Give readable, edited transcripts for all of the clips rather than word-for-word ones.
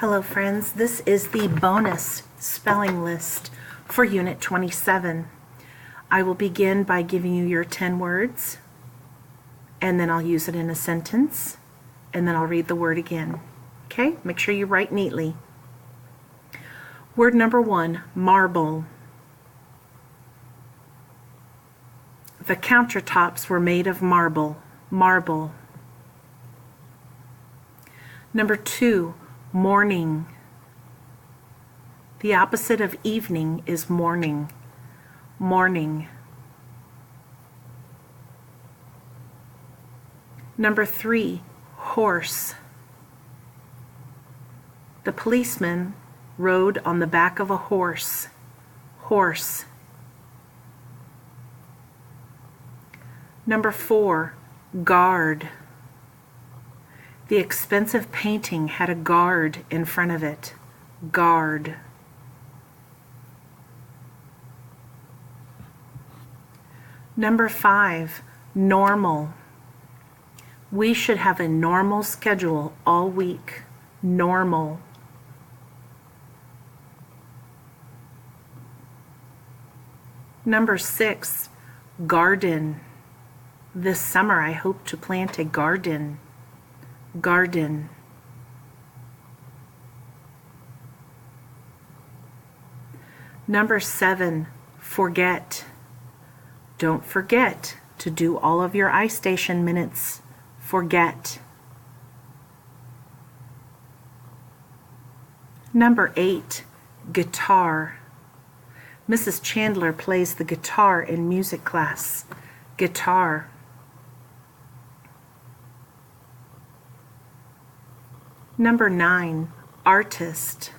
Hello friends, this is the bonus spelling list for Unit 27. I will begin by giving you your 10 words, and then I'll use it in a sentence, and then I'll read the word again. Okay, make sure you write neatly. Word number 1, marble. The countertops were made of marble, marble. Number 2, morning. The opposite of evening is morning, morning. Number 3, horse. The policeman rode on the back of a horse, horse. Number 4, guard. The expensive painting had a guard in front of it, guard. Number 5, normal. We should have a normal schedule all week, normal. Number 6, garden. This summer I hope to plant a garden, garden. Number 7, forget. Don't forget to do all of your iStation minutes. Forget. Number 8, guitar. Mrs. Chandler plays the guitar in music class. Guitar. Number 9, artist.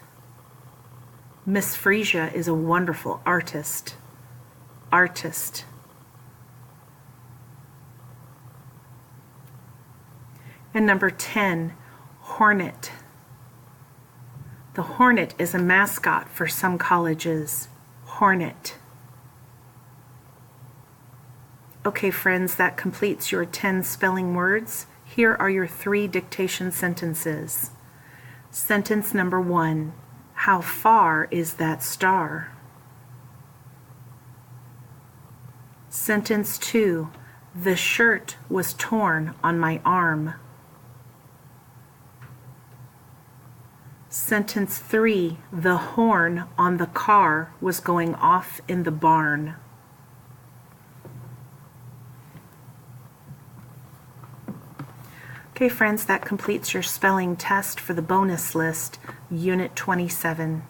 Miss Frisia is a wonderful artist. Artist. And number 10, hornet. The hornet is a mascot for some colleges. Hornet. Okay, friends, that completes your 10 spelling words. Here are your 3 dictation sentences. Sentence number 1, how far is that star? Sentence 2, the shirt was torn on my arm. Sentence 3, the horn on the car was going off in the barn. Okay, friends, that completes your spelling test for the bonus list, Unit 27.